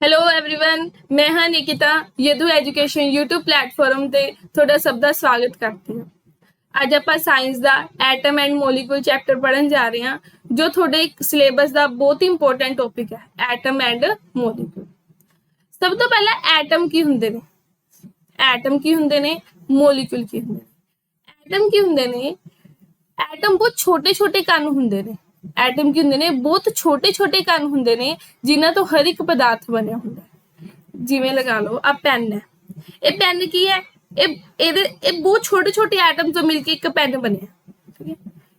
Hello everyone, मैं हाँ Nikita Yadu education YouTube platform ਤੇ ਤੁਹਾਡਾ ਸਭ ਦਾ ਸਵਾਗਤ ਕਰਦੀ ਹਾਂ। ਅੱਜ ਆਪਾਂ ਸਾਇੰਸ ਦਾ ਐਟਮ ਐਂਡ ਮੋਲੀਕੂਲ ਚੈਪਟਰ ਪੜ੍ਹਨ ਜਾ ਰਹੇ ਹਾਂ ਜੋ ਤੁਹਾਡੇ ਸਿਲੇਬਸ ਦਾ ਬਹੁਤ ਹੀ ਇੰਪੋਰਟੈਂਟ ਟੌਪਿਕ ਹੈ ਐਟਮ ਐਂਡ ਮੋਲੀਕੂਲ। ਸਭ ਤੋਂ ਪਹਿਲਾਂ ਐਟਮ ਕੀ ਹੁੰਦੇ ਨੇ, ਐਟਮ ਕੀ ਹੁੰਦੇ ਨੇ, ਮੋਲੀਕੂਲ ਕੀ ਹੁੰਦੇ ਨੇ। ਐਟਮ ਕੀ ਹੁੰਦੇ ਨੇ, ਐਟਮ ਬਹੁਤ ਛੋਟੇ-ਛੋਟੇ ਕਣ ਹੁੰਦੇ ਨੇ। ਐਟਮ ਕੀ ਹੁੰਦੇ ਨੇ, ਬਹੁਤ ਛੋਟੇ-ਛੋਟੇ ਕਣ ਹੁੰਦੇ ਨੇ ਜਿਨ੍ਹਾਂ ਤੋਂ ਹਰ ਇੱਕ ਪਦਾਰਥ ਬਣਿਆ ਹੁੰਦਾ ਹੈ। ਜਿਵੇਂ ਲਗਾ ਲਓ ਆ ਪੈਨ ਹੈ, ਇਹ ਪੈਨ ਕੀ ਹੈ, ਇਹ ਬਹੁਤ ਛੋਟੇ-ਛੋਟੇ ਐਟਮ ਤੋਂ ਮਿਲ ਕੇ ਇੱਕ ਪੈਨ ਬਣਿਆ, ਠੀਕ ਹੈ।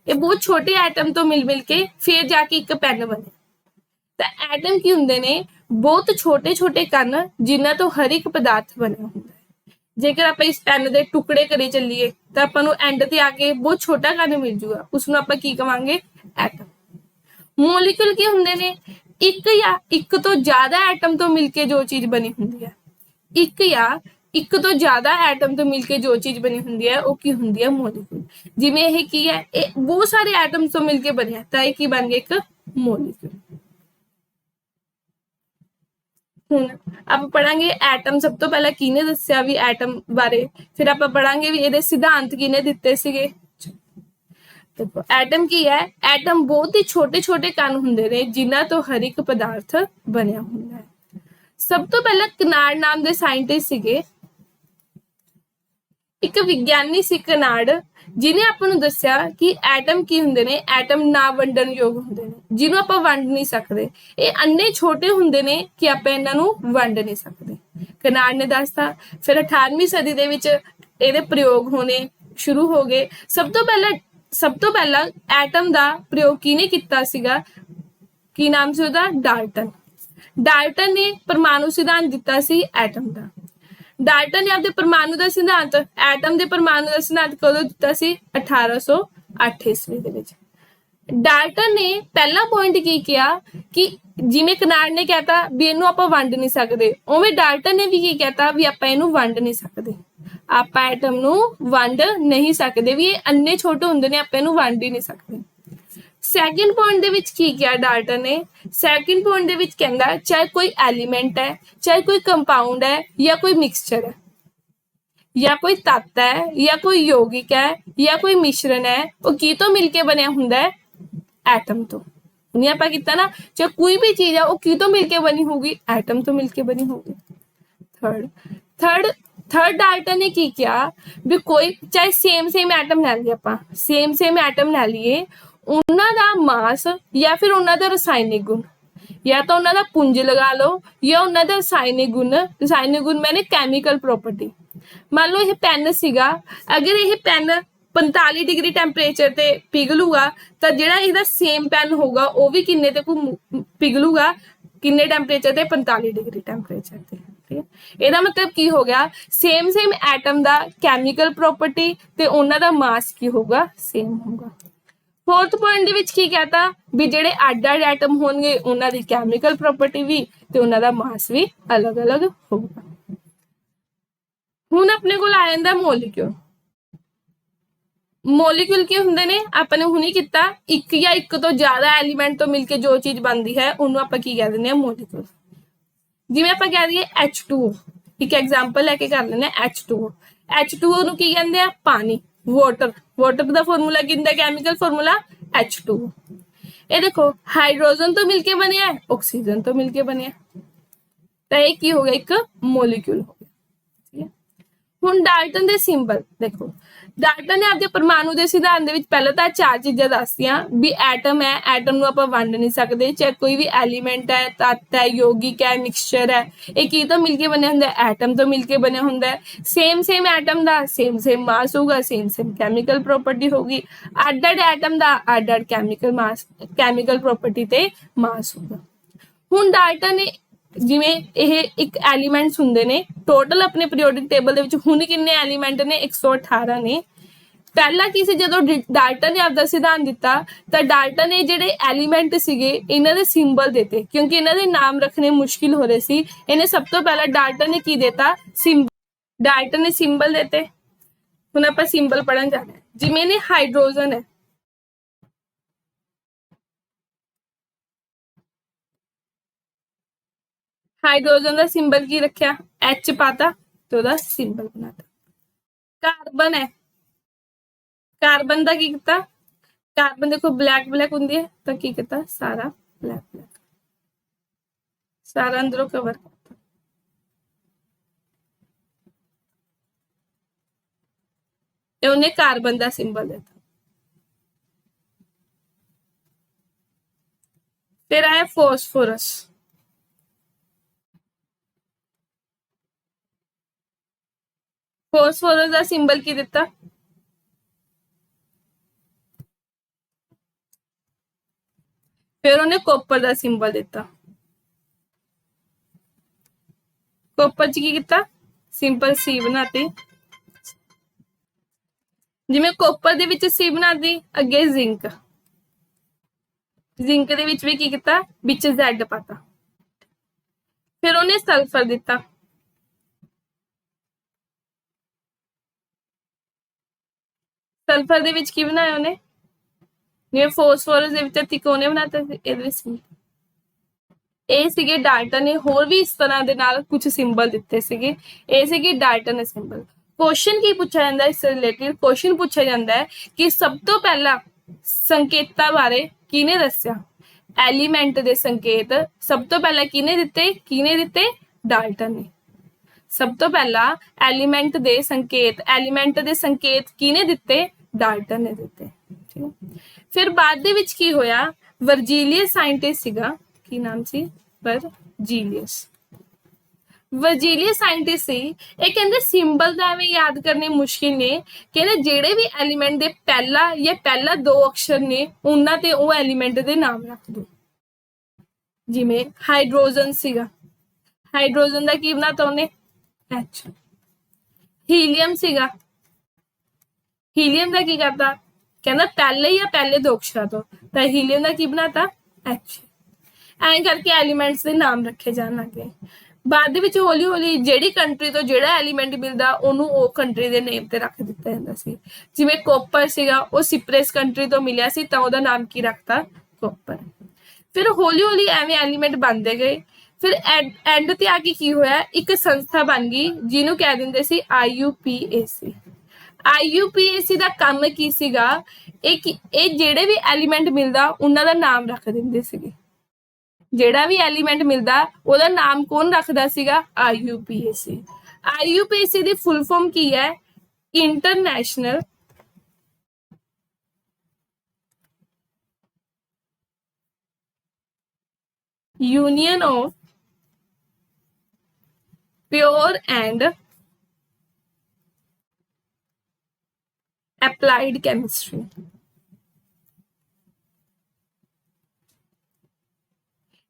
ਇਹ ਬਹੁਤ ਛੋਟੇ ਐਟਮ ਤੋਂ ਮਿਲ ਕੇ ਫਿਰ ਜਾ ਕੇ ਇੱਕ ਪੈਨ ਬਣਿਆ। ਤਾਂ ਐਟਮ ਕੀ ਹੁੰਦੇ ਨੇ, ਬਹੁਤ ਛੋਟੇ-ਛੋਟੇ ਕਣ ਜਿਨ੍ਹਾਂ ਤੋਂ ਹਰ ਇੱਕ ਪਦਾਰਥ ਬਣਿਆ ਹੁੰਦਾ ਹੈ। ਜੇਕਰ ਆਪਾਂ ਇਸ ਪੈਨ ਦੇ ਟੁਕੜੇ ਕਰੀ ਚੱਲੀਏ ਤਾਂ ਆਪਾਂ ਨੂੰ ਐਂਡ ਤੇ ਆ ਕੇ ਬਹੁਤ ਛੋਟਾ ਕਣ ਮਿਲ ਜੂਗਾ, ਉਸਨੂੰ ਆਪਾਂ ਕੀ ਕਵਾਂਗੇ, ਐਟਮ। ਮੋਲੀਕੂਲ ਕੀ ਹੁੰਦੇ ਨੇ, ਇੱਕ ਜਾਂ ਇੱਕ ਤੋਂ ਜ਼ਿਆਦਾ ਐਟਮ ਤੋਂ ਮਿਲ ਕੇ ਜੋ ਚੀਜ਼ ਬਣੀ ਹੁੰਦੀ ਹੈ। ਇੱਕ ਜਾਂ ਇੱਕ ਤੋਂ ਜ਼ਿਆਦਾ ਐਟਮ ਤੋਂ ਮਿਲ ਕੇ ਜੋ ਚੀਜ਼ ਬਣੀ ਹੁੰਦੀ ਹੈ ਉਹ ਕੀ ਹੁੰਦੀ ਹੈ, ਮੋਲੀਕੂਲ। ਜਿਵੇਂ ਇਹ ਕੀ ਹੈ, ਇਹ ਬਹੁਤ ਸਾਰੇ ਐਟਮ ਤੋਂ ਮਿਲ ਕੇ ਬਣਿਆ ਤਾਂ ਇਹ ਕੀ ਬਣ ਗਿਆ, ਇੱਕ ਮੋਲੀਕੂਲ। ਹੁਣ ਆਪਾਂ ਪੜਾਂਗੇ ਐਟਮ। ਸਭ ਤੋਂ ਪਹਿਲਾਂ ਕਿਹਨੇ ਦੱਸਿਆ ਵੀ ਐਟਮ ਬਾਰੇ, ਫਿਰ ਆਪਾਂ ਪੜਾਂਗੇ ਵੀ ਇਹਦੇ ਸਿਧਾਂਤ ਕਿਹਨੇ ਦਿੱਤੇ ਸੀਗੇ। ਦੇਖੋ ਐਟਮ ਕੀ ਹੈ, ਐਟਮ ਬਹੁਤ ਹੀ ਛੋਟੇ-ਛੋਟੇ ਕਣ ਹੁੰਦੇ ਨੇ ਜਿਨ੍ਹਾਂ ਤੋਂ ਹਰ ਇੱਕ ਪਦਾਰਥ ਬਣਿਆ ਹੁੰਦਾ ਹੈ। ਸਭ ਤੋਂ ਪਹਿਲਾਂ ਕਨਾਰਡ ਨਾਮ ਦੇ ਸਾਇੰਟਿਸਟ ਸੀਗੇ, ਇੱਕ ਵਿਗਿਆਨੀ ਸੀ ਕਨਾਰਡ, ਜਿਹਨੇ ਆਪਾਂ ਨੂੰ ਦੱਸਿਆ ਕਿ ਐਟਮ ਕੀ ਹੁੰਦੇ ਨੇ, ਐਟਮ ਨਾ ਵੰਡਣ ਯੋਗ ਹੁੰਦੇ ਨੇ, ਜਿਹਨੂੰ ਆਪਾਂ ਵੰਡ ਨਹੀਂ ਸਕਦੇ। ਇਹ ਅੰਨੇ ਛੋਟੇ ਹੁੰਦੇ ਨੇ ਕਿ ਆਪਾਂ ਇਹਨਾਂ ਨੂੰ ਵੰਡ ਨਹੀਂ ਸਕਦੇ, ਕਨਾਰਡ ਨੇ ਦੱਸਤਾ। ਫਿਰ 18ਵੀਂ ਸਦੀ ਦੇ ਵਿੱਚ ਇਹਦੇ ਪ੍ਰਯੋਗ ਹੋਣੇ ਸ਼ੁਰੂ ਹੋ ਗਏ। ਸਭ ਤੋਂ ਪਹਿਲਾਂ ਐਟਮ ਦਾ ਪ੍ਰਯੋਗ ਕਿਹਨੇ ਕੀਤਾ ਸੀਗਾ, ਕੀ ਨਾਮ ਸੀ ਉਹਦਾ, ਡਾਲਟਨ। ਡਾਲਟਨ ਨੇ ਪਰਮਾਣੂ ਸਿਧਾਂਤ ਦਿੱਤਾ ਸੀ ਐਟਮ ਦਾ। ਡਾਲਟਨ ਨੇ ਆਪਦੇ ਪਰਮਾਣੂ ਦਾ ਸਿਧਾਂਤ, ਐਟਮ ਦੇ ਪਰਮਾਣੂ ਦਾ ਸਿਧਾਂਤ ਕਦੋਂ ਦਿੱਤਾ ਸੀ, 1808 ਈਸਵੀ ਦੇ ਵਿੱਚ। ਡਾਲਟਨ ਨੇ ਪਹਿਲਾ ਪੁਆਇੰਟ ਕੀ ਕਿਹਾ ਕਿ ਜਿਵੇਂ ਕਨਾਰਡ ਨੇ ਕਹਿਤਾ ਵੀ ਇਹਨੂੰ ਆਪਾਂ ਵੰਡ ਨਹੀਂ ਸਕਦੇ, ਉਵੇਂ ਡਾਲਟਨ ਨੇ ਵੀ ਕੀ ਕਹਿਤਾ ਵੀ ਆਪਾਂ ਇਹਨੂੰ ਵੰਡ ਨਹੀਂ ਸਕਦੇ, ਆਪਾਂ ਐਟਮ ਨੂੰ ਵੰਡ ਨਹੀਂ ਸਕਦੇ, ਵੀ ਇਹ ਅੰਨੇ ਛੋਟੇ ਹੁੰਦੇ ਨੇ, ਆਪਾਂ ਇਹਨੂੰ ਵੰਡ ਹੀ ਨਹੀਂ ਸਕਦੇ। ਸੈਕਿੰਡ ਪੁਆਇੰਟ ਦੇ ਵਿੱਚ ਕੀ ਕਿਹਾ ਡਾਲਟਨ ਨੇ, ਸੈਕਿੰਡ ਪੁਆਇੰਟ ਦੇ ਵਿੱਚ ਕਹਿੰਦਾ ਚਾਹੇ ਕੋਈ ਐਲੀਮੈਂਟ ਹੈ, ਚਾਹੇ ਕੋਈ ਕੰਪਾਊਂਡ ਹੈ, ਜਾਂ ਕੋਈ ਮਿਕਸਚਰ ਹੈ, ਜਾਂ ਕੋਈ ਤੱਤ ਹੈ, ਜਾਂ ਕੋਈ ਯੌਗਿਕ ਹੈ, ਜਾਂ ਕੋਈ ਮਿਸ਼ਰਣ ਹੈ, ਉਹ ਕੀ ਤੋਂ ਮਿਲ ਕੇ ਬਣਿਆ ਹੁੰਦਾ ਹੈ, ਐਟਮ ਤੋਂ। ਨਹੀਂ ਆਪਾਂ ਕੀਤਾ ਨਾ, ਚਾਹੇ ਕੋਈ ਵੀ ਚੀਜ਼ ਹੈ ਉਹ ਕੀ ਤੋਂ ਮਿਲ ਕੇ ਬਣੀ ਹੋਊਗੀ, ਐਟਮ ਤੋਂ ਮਿਲ ਕੇ ਬਣੀ ਹੋਊਗੀ। ਥਰਡ ਡਾਲਟਨ ਨੇ ਕੀ ਕਿਹਾ ਵੀ ਕੋਈ ਚਾਹੇ ਸੇਮ ਐਟਮ ਲੈ ਲਈਏ, ਆਪਾਂ ਸੇਮ ਐਟਮ ਲੈ ਲਈਏ, ਉਹਨਾਂ ਦਾ ਮਾਸ ਜਾਂ ਫਿਰ ਉਹਨਾਂ ਦਾ ਰਸਾਇਣਿਕ ਗੁਣ, ਜਾਂ ਤਾਂ ਉਹਨਾਂ ਦਾ ਪੁੰਜ ਲਗਾ ਲਓ ਜਾਂ ਉਹਨਾਂ ਦਾ ਰਸਾਇਣਿਕ ਗੁਣ ਮੈਨੇ ਕੈਮੀਕਲ ਪ੍ਰੋਪਰਟੀ। ਮੰਨ ਲਓ ਇਹ ਪੈਨ ਸੀਗਾ, ਅਗਰ ਇਹ ਪੈਨ 45 ਡਿਗਰੀ ਟੈਂਪਰੇਚਰ ਤੇ ਪਿਘਲੂਗਾ ਤਾਂ ਜਿਹੜਾ ਇਹਦਾ ਸੇਮ ਪੈਨ ਹੋਊਗਾ ਉਹ ਵੀ ਕਿੰਨੇ ਤੇ ਪਿਘਲੂਗਾ, ਕਿੰਨੇ ਟੈਂਪਰੇਚਰ ਤੇ, 45 ਡਿਗਰੀ ਟੈਂਪਰੇਚਰ ਤੇ। ਠੀਕ ਹੈ, ਇਹਦਾ ਮਤਲਬ ਕੀ ਹੋ ਗਿਆ, ਸੇਮ ਐਟਮ ਦਾ ਕੈਮੀਕਲ ਪ੍ਰੋਪਰਟੀ ਤੇ ਉਹਨਾਂ ਦਾ ਮਾਸ ਕੀ ਹੋਊਗਾ, ਸੇਮ ਹੋਊਗਾ। ਫੋਰਥ ਪੁਆਇੰਟ ਦੇ ਵਿੱਚ ਕੀ ਕਹਤਾ ਵੀ ਜਿਹੜੇ ਅੱਡ-ਅੱਡ ਐਟਮ ਹੋਣਗੇ ਉਹਨਾਂ ਦੀ ਕੈਮੀਕਲ ਪ੍ਰੋਪਰਟੀ ਵੀ ਤੇ ਉਹਨਾਂ ਦਾ ਮਾਸ ਵੀ ਅਲੱਗ-ਅਲੱਗ ਹੋਊਗਾ। ਹੁਣ ਆਪਣੇ ਕੋਲ ਆ ਜਾਂਦਾ ਮੋਲੀਕਿਊਲ। ਮੋਲੀਕਿਊਲ ਕੀ ਹੁੰਦੇ ਨੇ, ਆਪਾਂ ਨੇ ਹੁਣੀ ਕੀਤਾ, ਇੱਕ ਜਾਂ ਇੱਕ ਤੋਂ ਜ਼ਿਆਦਾ ਐਲੀਮੈਂਟ ਤੋਂ ਮਿਲ ਕੇ ਜੋ ਚੀਜ਼ ਬਣਦੀ ਹੈ ਉਹਨੂੰ ਆਪਾਂ ਕੀ ਕਹਿ ਦਿੰਦੇ ਹਾਂ, ਮੋਲੀਕਿਊਲ। ਜਿਵੇਂ ਆਪਾਂ ਕਹਿ ਦਈਏ H2O, ਇੱਕ ਐਗਜ਼ਾਮਪਲ ਲੈ ਕੇ ਕਰ ਲੈਂਦੇ ਹਾਂ H2O। H2O ਨੂੰ ਕੀ ਕਹਿੰਦੇ ਆ, ਪਾਣੀ, ਵਾਟਰ ਦਾ ਫਾਰਮੂਲਾ ਕੀ ਹੁੰਦਾ, ਕੈਮੀਕਲ ਫਾਰਮੂਲਾ H2O। ਇਹ ਦੇਖੋ ਹਾਈਡਰੋਜਨ ਤੋਂ ਮਿਲ ਕੇ ਬਣਿਆ, ਆਕਸੀਜਨ ਤੋਂ ਮਿਲ ਕੇ ਬਣਿਆ, ਤਾਂ ਇਹ ਕੀ ਹੋ ਗਿਆ, ਇੱਕ ਮੋਲੀਕਿਊਲ ਹੋ ਗਿਆ। ਠੀਕ ਹੈ, ਹੁਣ ਡਾਲਟਨ ਦੇ ਸਿੰਬਲ ਦੇਖੋ, ਡਾਲਟਨ ਨੇ ਆਪਦੇ ਪਰਮਾਣੂ ਦੇ ਸਿਧਾਂਤ ਦੇ ਵਿੱਚ ਪਹਿਲਾਂ ਤਾਂ 4 ਚੀਜ਼ਾਂ ਦੱਸਦੀਆਂ ਵੀ ਐਟਮ ਹੈ, ਐਟਮ ਨੂੰ ਆਪਾਂ ਵੰਡ ਨਹੀਂ ਸਕਦੇ, ਚਾਹੇ ਕੋਈ ਵੀ ਐਲੀਮੈਂਟ ਹੈ, ਤੱਤ ਹੈ, ਯੌਗਿਕ ਹੈ, ਮਿਕਸਚਰ ਹੈ, ਇਹ ਕੀ ਤੋਂ ਮਿਲ ਕੇ ਬਣਿਆ ਹੁੰਦਾ, ਐਟਮ ਤੋਂ ਮਿਲ ਕੇ ਬਣਿਆ ਹੁੰਦਾ ਹੈ। ਸੇਮ ਐਟਮ ਦਾ ਸੇਮ ਮਾਸ ਹੋਊਗਾ, ਸੇਮ ਕੈਮੀਕਲ ਪ੍ਰੋਪਰਟੀ ਹੋਊਗੀ। ਅੱਡ-ਅੱਡ ਐਟਮ ਦਾ ਅੱਡ-ਅੱਡ ਕੈਮੀਕਲ ਪ੍ਰੋਪਰਟੀ ਤੇ ਮਾਸ ਹੋਊਗਾ। ਹੁਣ ਡਾਲਟਨ ਨੇ ਜਿਵੇਂ ਇਹ ਇੱਕ ਐਲੀਮੈਂਟਸ ਹੁੰਦੇ ਨੇ, ਟੋਟਲ ਆਪਣੇ ਪੀਰੀਓਡਿਕ ਟੇਬਲ ਦੇ ਵਿੱਚ ਹੁਣ ਕਿੰਨੇ ਐਲੀਮੈਂਟ ਨੇ, 118 ਨੇ। ਪਹਿਲਾਂ ਕੀ ਸੀ, ਜਦੋਂ ਡਾਲਟਨ ਨੇ ਆਪਦਾ ਸਿਧਾਂਤ ਦਿੱਤਾ ਤਾਂ ਡਾਲਟਨ ਨੇ ਜਿਹੜੇ ਐਲੀਮੈਂਟ ਸੀਗੇ ਇਹਨਾਂ ਦੇ ਸਿੰਬਲ ਦਿੱਤੇ, ਕਿਉਂਕਿ ਇਹਨਾਂ ਦੇ ਨਾਮ ਰੱਖਣੇ ਮੁਸ਼ਕਿਲ ਹੋ ਰਹੇ ਸੀ। ਇਹਨੇ ਸਭ ਤੋਂ ਪਹਿਲਾਂ ਡਾਲਟਨ ਨੇ ਕੀ ਦਿੱਤਾ, ਡਾਲਟਨ ਨੇ ਸਿੰਬਲ ਦਿੱਤੇ। ਹੁਣ ਆਪਾਂ ਸਿੰਬਲ ਪੜ੍ਹਨ ਜਾਣਾ, ਜਿਵੇਂ ਨੇ ਹਾਈਡਰੋਜਨ ਹੈ, हाइड्रोजन का सिंबल की रखा, एच पाता तो ओदा सिंबल बनाता। कार्बन है, कार्बन का की किया, कार्बन देखो ब्लैक ब्लैक होंगी है तो की किया, सारा ब्लैक ब्लैक, सारा अंदरों कवर। उन्हें कार्बन का सिंबल देता। फिर आया फॉस्फोरस, फॉस्फोरस का सिंबल की दिता, फिर उन्हें कॉपर का सिंबल दिता। कॉपर च की किया, सिंपल सी बनाती, जिवें कॉपर दे विच सी बनाती, अगे जिंक, जिंक दे विच भी की किया, विच Z पाता। फिर उन्हें सल्फर दिता, सल्फर दे विच की बनाया उन्हें, जिवें फॉस्फोरस दे विच तिकोने बनाता सी, इहदे विच नहीं। ਇਹ ਸੀਗੇ ਡਾਲਟਨ ਨੇ ਹੋਰ ਵੀ ਇਸ ਤਰ੍ਹਾਂ ਦੇ ਨਾਲ ਕੁਝ ਸਿੰਬਲ ਦਿੱਤੇ ਸੀਗੇ। ਇਹ ਸੀਗੇ ਡਾਲਟਨ ਦੇ ਸਿੰਬਲ। ਕੁਐਸਚਨ ਕੀ ਪੁੱਛਿਆ ਜਾਂਦਾ ਇਸ ਰਿਲੇਟਿਡ, ਕੁਐਸਚਨ ਪੁੱਛਿਆ ਜਾਂਦਾ ਹੈ ਕਿ ਸਭ ਤੋਂ ਪਹਿਲਾਂ ਸੰਕੇਤਾਂ ਬਾਰੇ ਕਿਹਨੇ ਦੱਸਿਆ, ਐਲੀਮੈਂਟ ਦੇ ਸੰਕੇਤ ਸਭ ਤੋਂ ਪਹਿਲਾਂ ਕਿਹਨੇ ਦਿੱਤੇ, ਡਾਲਟਨ ਨੇ। ਸਭ ਤੋਂ ਪਹਿਲਾਂ ਐਲੀਮੈਂਟ ਦੇ ਸੰਕੇਤ ਕਿਹਨੇ ਦਿੱਤੇ, ਡਾਲਟਨ ਨੇ ਦਿੱਤੇ। ਠੀਕ ਹੈ, ਫਿਰ ਬਾਅਦ ਦੇ ਵਿੱਚ ਕੀ ਹੋਇਆ, ਵਰਜੀਲੀਅਸ ਸਾਇੰਟਿਸਟ ਸੀਗਾ, ਕੀ ਨਾਮ ਸੀ, ਵਰਜੀਲੀਅਸ ਸਾਇੰਟਿਸਟ ਸੀ। ਇਹ ਕਹਿੰਦੇ ਸਿੰਬਲ ਦਾ ਐਵੇਂ ਯਾਦ ਕਰਨੇ ਮੁਸ਼ਕਿਲ ਨੇ, ਕਹਿੰਦੇ ਜਿਹੜੇ ਵੀ ਐਲੀਮੈਂਟ ਦੇ ਪਹਿਲਾ ਦੋ ਅਕਸ਼ਰ ਨੇ ਉਹਨਾਂ ਤੇ ਉਹ ਐਲੀਮੈਂਟ ਦੇ ਨਾਮ ਰੱਖ ਦੋ। ਜਿਵੇਂ ਹਾਈਡਰੋਜਨ ਸੀਗਾ, ਹਾਈਡਰੋਜਨ ਦਾ ਕੀ ਬਣਾਤਾ ਉਹਨੇ, ਐਚ। ਹੀਲੀਅਮ ਸੀਗਾ, ਹੀਲੀਅਮ ਦਾ ਕੀ ਕਰਤਾ, ਕਹਿੰਦਾ ਪਹਿਲੇ ਦੋ ਅਕਸ਼ਰਾਂ ਤੋਂ, ਤਾਂ ਹੀਲੀਅਮ ਦਾ ਕੀ ਬਣਾਤਾ, ਐਚ। ਐਂ ਕਰਕੇ ਐਲੀਮੈਂਟਸ ਦੇ ਨਾਮ ਰੱਖੇ ਜਾਣ ਲੱਗੇ। ਬਾਅਦ ਦੇ ਵਿੱਚ ਹੌਲੀ ਹੌਲੀ ਜਿਹੜੀ ਕੰਟਰੀ ਤੋਂ ਜਿਹੜਾ ਐਲੀਮੈਂਟ ਮਿਲਦਾ ਉਹਨੂੰ ਉਹ ਕੰਟਰੀ ਦੇ ਨੇਮ ਤੇ ਰੱਖ ਦਿੱਤਾ ਜਾਂਦਾ ਸੀ। ਜਿਵੇਂ ਕੋਪਰ ਸੀਗਾ, ਉਹ ਸਿਪਰਸ ਕੰਟਰੀ ਤੋਂ ਮਿਲਿਆ ਸੀ ਤਾਂ ਉਹਦਾ ਨਾਮ ਕੀ ਰੱਖਤਾ, ਕੋਪਰ। ਫਿਰ ਹੌਲੀ ਹੌਲੀ ਐਵੇਂ ਐਲੀਮੈਂਟ ਬਣਦੇ ਗਏ। ਫਿਰ ਐਂਡ ਤੇ ਆ ਕੇ ਕੀ ਹੋਇਆ, ਇੱਕ ਸੰਸਥਾ ਬਣ ਗਈ ਜਿਹਨੂੰ ਕਹਿ ਦਿੰਦੇ ਸੀ IUPAC। IUPAC ਦਾ ਕੰਮ ਕੀ ਸੀਗਾ, ਇਹ ਜਿਹੜੇ ਵੀ ਐਲੀਮੈਂਟ ਮਿਲਦਾ ਉਹਨਾਂ ਦਾ ਨਾਮ ਰੱਖ ਦਿੰਦੇ ਸੀਗੇ। ਜਿਹੜਾ ਵੀ ਐਲੀਮੈਂਟ ਮਿਲਦਾ ਉਹਦਾ ਨਾਮ ਕੌਣ ਰੱਖਦਾ ਸੀਗਾ, IUPAC। IUPAC ਦੀ ਫੁੱਲ ਫਾਰਮ ਕੀ ਹੈ, international union of pure and applied chemistry.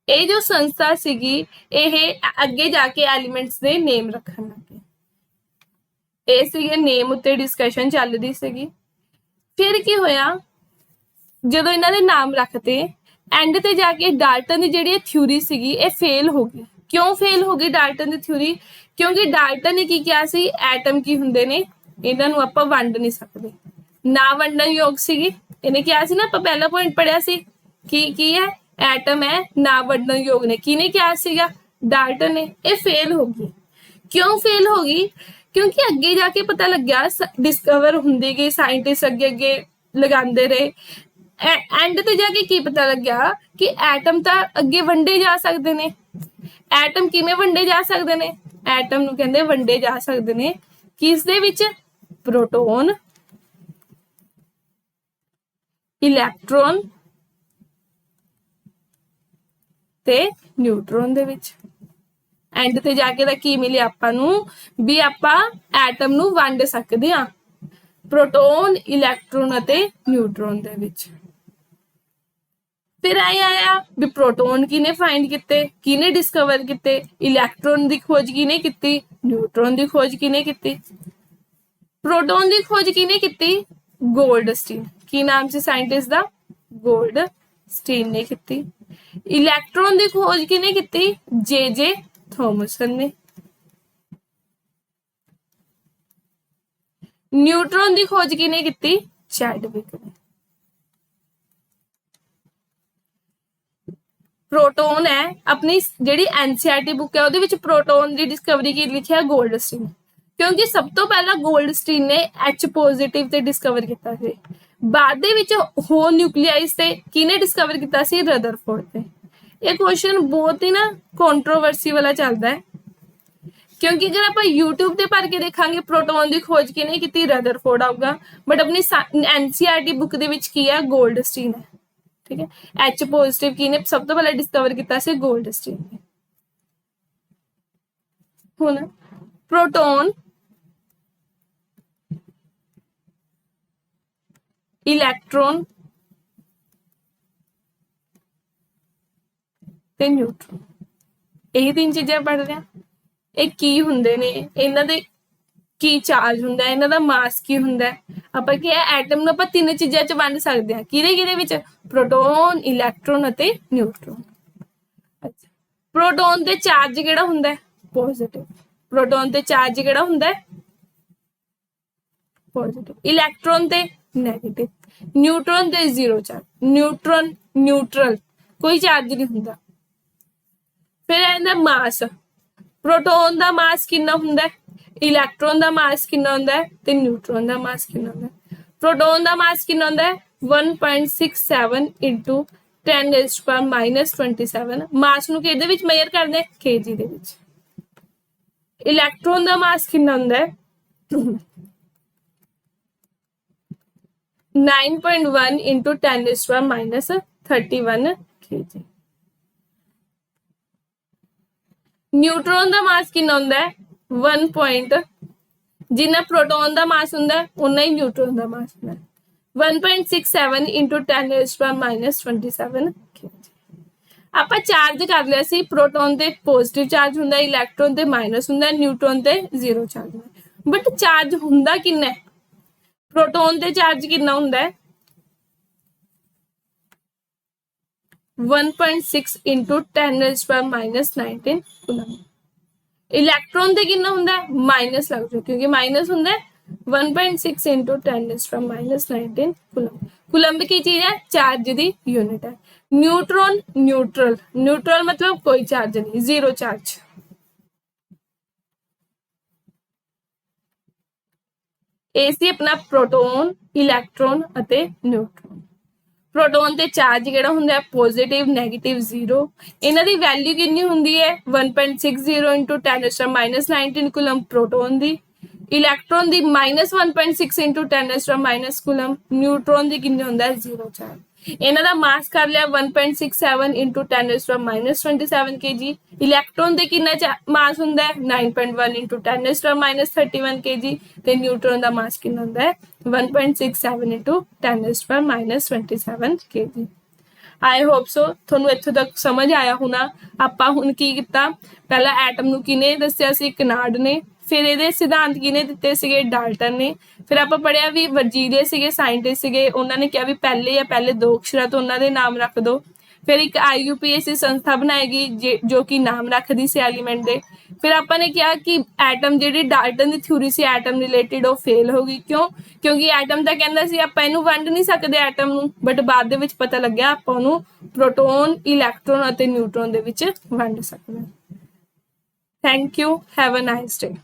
ਇਹ ਜੋ ਸੰਸਥਾ ਸੀਗੀ ਇਹ ਅੱਗੇ ਜਾ ਕੇ ਐਲੀਮੈਂਟਸ ਦੇ ਨੇਮ ਰੱਖਣ ਲੱਗੇ। ਇਹ ਸੀਗੇ ਨੇਮ ਉੱਤੇ ਡਿਸਕਸ਼ਨ ਚੱਲਦੀ ਸੀਗੀ। ਫਿਰ ਕੀ ਹੋਇਆ, ਜਦੋਂ ਇਹਨਾਂ ਦੇ ਨਾਮ ਰੱਖਤੇ ਐਂਡ ਤੇ ਜਾ ਕੇ ਡਾਲਟਨ ਦੀ ਜਿਹੜੀ ਥਿਊਰੀ ਸੀਗੀ ਇਹ ਫੇਲ ਹੋ ਗਈ। ਕਿਉਂ ਫੇਲ ਹੋ ਗਈ ਡਾਲਟਨ ਦੀ ਥਿਊਰੀ, ਕਿਉਂਕਿ ਡਾਲਟਨ ਨੇ ਕੀ ਕਿਹਾ ਸੀ, ਐਟਮ ਕੀ ਹੁੰਦੇ ਨੇ, ਇਹਨਾਂ ਨੂੰ ਆਪਾਂ ਵੰਡ ਨਹੀਂ ਸਕਦੇ, ਨਾ ਵੰਡਣ ਯੋਗ ਸੀਗੀ। ਇਹਨੇ ਕਿਹਾ ਸੀ ਨਾ, ਆਪਾਂ ਪਹਿਲਾ ਪੁਆਇੰਟ ਪੜਿਆ ਸੀ, ਕੀ ਹੈ, ਐਟਮ ਹੈ, ਨਾ ਵੰਡਣ ਯੋਗ ਨੇ। ਕਿਹਨੇ ਕਿਹਾ ਸੀਗਾ, ਡਾਲਟਨ ਨੇ। ਇਹ ਫੇਲ ਹੋ ਗਈ। ਕਿਉਂ ਫੇਲ ਹੋ ਗਈ, ਕਿਉਂਕਿ ਅੱਗੇ ਜਾ ਕੇ ਪਤਾ ਲੱਗਿਆ, ਡਿਸਕਵਰ ਹੁੰਦੀ ਗਈ, ਸਾਇੰਟਿਸਟ ਅੱਗੇ ਲਗਾਉਂਦੇ ਰਹੇ। ਐਂਡ ਤੇ ਜਾ ਕੇ ਕੀ ਪਤਾ ਲੱਗਿਆ ਕਿ ਐਟਮ ਤਾਂ ਅੱਗੇ ਵੰਡੇ ਜਾ ਸਕਦੇ ਨੇ। ਐਟਮ ਕਿਵੇਂ ਵੰਡੇ ਜਾ ਸਕਦੇ ਨੇ, ਐਟਮ ਨੂੰ ਕਹਿੰਦੇ ਵੰਡੇ ਜਾ ਸਕਦੇ ਨੇ ਕਿਸ ਦੇ ਵਿੱਚ, ਪ੍ਰੋਟੋਨ, ਇਲੈਕਟ੍ਰੋਨ ਤੇ ਨਿਊਟਰੋਨ ਦੇ ਵਿੱਚ। ਐਂਡ ਤੇ ਜਾ ਕੇ ਤਾਂ ਕੀ ਮਿਲਿਆ ਆਪਾਂ ਨੂੰ, ਵੀ ਆਪਾਂ ਐਟਮ ਨੂੰ ਵੰਡ ਸਕਦੇ ਹਾਂ ਪ੍ਰੋਟੋਨ, ਇਲੈਕਟ੍ਰੋਨ ਅਤੇ ਨਿਊਟਰੋਨ ਦੇ ਵਿੱਚ। ਫਿਰ ਆਇਆ ਵੀ ਪ੍ਰੋਟੋਨ ਕਿਹਨੇ ਫਾਈਂਡ ਕੀਤੇ, ਕਿਹਨੇ ਡਿਸਕਵਰ ਕੀਤੇ, ਇਲੈਕਟ੍ਰੋਨ ਦੀ ਖੋਜ ਕਿਹਨੇ ਕੀਤੀ, ਨਿਊਟਰੋਨ ਦੀ ਖੋਜ ਕਿਹਨੇ ਕੀਤੀ। ਪ੍ਰੋਟੋਨ ਦੀ ਖੋਜ ਕਿਹਨੇ ਕੀਤੀ, ਗੋਲਡਸਟੀਨ। ਕੀ ਨਾਮ ਸੀ ਸਾਇੰਟਿਸਟ ਦਾ, ਗੋਲਡਸਟੀਨ ਨੇ ਕੀਤੀ। ਇਲੈਕਟ੍ਰੋਨ ਦੀ ਖੋਜ ਕਿਹਨੇ ਕੀਤੀ, J.J. ਥਾਮਸਨ ਨੇ। ਨਿਊਟਰੋਨ ਦੀ ਖੋਜ ਕਿਹਨੇ ਕੀਤੀ, ਚੈਡਵਿਕ ਨੇ। प्रोटोन है अपनी जिहड़ी एनसीईआरटी बुक है ਉਹਦੇ ਵਿੱਚ प्रोटोन ਦੀ डिस्कवरी की लिखिया गोल्डस्टीन क्योंकि सब तो पहला गोल्डस्टीन ने H पॉजिटिव ਤੇ डिस्कवर ਕੀਤਾ ਸੀ बाद ਦੇ ਵਿੱਚ ਹੋਰ ਨਿਊਕਲੀਆਈਜ਼ ਤੇ ਕਿਹਨੇ डिस्कवर ਕੀਤਾ ਸੀ ਰਦਰਫੋਰਡ ਤੇ ਇਹ क्वेश्चन बहुत ही ना कंट्रोवर्सी वाला चलता है क्योंकि अगर आप यूट्यूब ते भर के देखांगे प्रोटोन की खोज किने की रदरफोर्ड आऊगा बट अपनी एनसीईआरटी बुक दे विच की है गोल्डस्टीन है ठीक है एच पॉजिटिव किने सब तो पहले डिस्कवर किया से गोल्डस्टीन ने हुण प्रोटोन इलैक्ट्रॉन ते न्यूट्रॉन यही तीन चीजें पढ़ रहे हैं ਇਹ ਕੀ ਹੁੰਦੇ ਨੇ ਇਹਨਾਂ ਦੇ ਕੀ ਚਾਰਜ ਹੁੰਦਾ ਹੈ ਇਹਨਾਂ ਦਾ ਮਾਸ ਕੀ ਹੁੰਦਾ ਹੈ ਆਪਾਂ ਕੀ ਹੈ ਐਟਮ ਨੂੰ ਆਪਾਂ ਤਿੰਨ ਚੀਜ਼ਾਂ ਚ ਵੰਡ ਸਕਦੇ ਹਾਂ ਕਿਹਦੇ ਵਿੱਚ ਪ੍ਰੋਟੋਨ ਇਲੈਕਟ੍ਰੋਨ ਅਤੇ ਨਿਊਟਰੋਨ ਅੱਛਾ ਪ੍ਰੋਟੋਨ ਤੇ ਚਾਰਜ ਕਿਹੜਾ ਹੁੰਦਾ ਹੈ ਪੋਜ਼ਿਟਿਵ ਪ੍ਰੋਟੋਨ ਤੇ ਚਾਰਜ ਕਿਹੜਾ ਹੁੰਦਾ ਹੈ ਪੋਜ਼ਿਟਿਵ ਇਲੈਕਟ੍ਰੋਨ ਤੇ ਨੈਗੇਟਿਵ ਨਿਊਟਰੋਨ ਤੇ ਜ਼ੀਰੋ ਚਾਰਜ ਨਿਊਟਰੋਨ ਨਿਊਟਰਲ ਕੋਈ ਚਾਰਜ ਨਹੀਂ ਹੁੰਦਾ ਫਿਰ ਇਹਦਾ ਮਾਸ प्रोटोन का मास कितना हुंदा है इलैक्ट्रॉन का मास कितना हुंदा है ते न्यूट्रॉन का मास कितना हुंदा है प्रोटोन का मास कितना हुंदा है 1.67 into 10⁻⁻27 मास नूं किहदे विच मेजर करदे kg दे विच इलैक्ट्रॉन का मास कितना हुंदा है 9.1 into 10⁻31 kg न्यूट्रॉन का मास कितना होंदा है 1 पॉइंट जिन्ना प्रोटोन का मास होंदा है उन्ना ही न्यूट्रॉन का मास होंदा है 1.67 into 10⁻⁻27 ਆਪਾਂ ਚਾਰਜ ਕਰ ਲਿਆ ਸੀ प्रोटोन ਤੇ ਪੋਜ਼ਿਟਿਵ ਚਾਰਜ ਹੁੰਦਾ ਇਲੈਕਟ੍ਰੋਨ ਤੇ ਮਾਈਨਸ ਹੁੰਦਾ न्यूट्रॉन ਤੇ ਜ਼ੀਰੋ ਚਾਰਜ ਹੁੰਦਾ ਬਟ ਚਾਰਜ ਹੁੰਦਾ ਕਿੰਨਾ ਹੈ प्रोटोन ਤੇ ਚਾਰਜ ਕਿੰਨਾ ਹੁੰਦਾ ਹੈ 1.6 into 10⁻⁻19 कूलम इलैक्ट्रॉन ते कितना हुंदा है माइनस लग जाए क्योंकि माइनस हुंदा है 1.6 into 10⁻⁻19 कूलम कूलम की चीज है चार्ज दी यूनिट है न्यूट्रॉन न्यूट्रल न्यूट्रल मतलब कोई चार्ज नहीं जीरो चार्ज ए सी अपना प्रोटोन इलैक्ट्रॉन अते न्यूट्रॉन प्रोटोन ते चार्ज केड़ा हुंदा है पॉजिटिव नेगेटिव जीरो इन्हां दी वैल्यू कितनी हुंदी है 1.60 into 10⁻⁻19 कूलम प्रोटोन दी इलैक्ट्रॉन दी -1.6 into 10⁻⁻ कूलम न्यूट्रॉन दी कितनी हुंदा है जीरो चार्ज इन्हां दा मास कर लिया 1.67 into 10⁻⁻27 kg इलैक्ट्रॉन दे कितना मास हुंदा है 9.1 into 10⁻⁻31 kg ते न्यूट्रॉन दा मास कितना हुंदा है 1.67 into 10⁻⁻27 kg I hope so थोनू इत्थों तक समझ आया होना आपां हुण की कीता पहला एटम नू किने दस्सिया सी कनार्ड ने फिर ये सिद्धांत किने दिते सीगे डाल्टन ने फिर आप पढ़िया भी वर्जीलिए सीगे साइंटिस्ट सीगे उन्होंने कहा भी पहले या पहले दो अक्षरां तो उन्होंने नाम रख दो फिर एक IUPAC संस्था बनाएगी जो कि नाम रखदी सी एलीमेंट दे फिर आपने कहा कि एटम जिहड़ी डाल्टन की थ्योरी सी एटम रिलेटेड वो फेल हो गई क्यों क्योंकि एटम तो कहंदा सी आपां इहनूं वंड नहीं सकदे एटम नूं बट बाद दे विच पता लग्या आपां उहनूं प्रोटोन इलैक्ट्रॉन अते न्यूट्रॉन दे विच वंड सकदे thank you have a nice day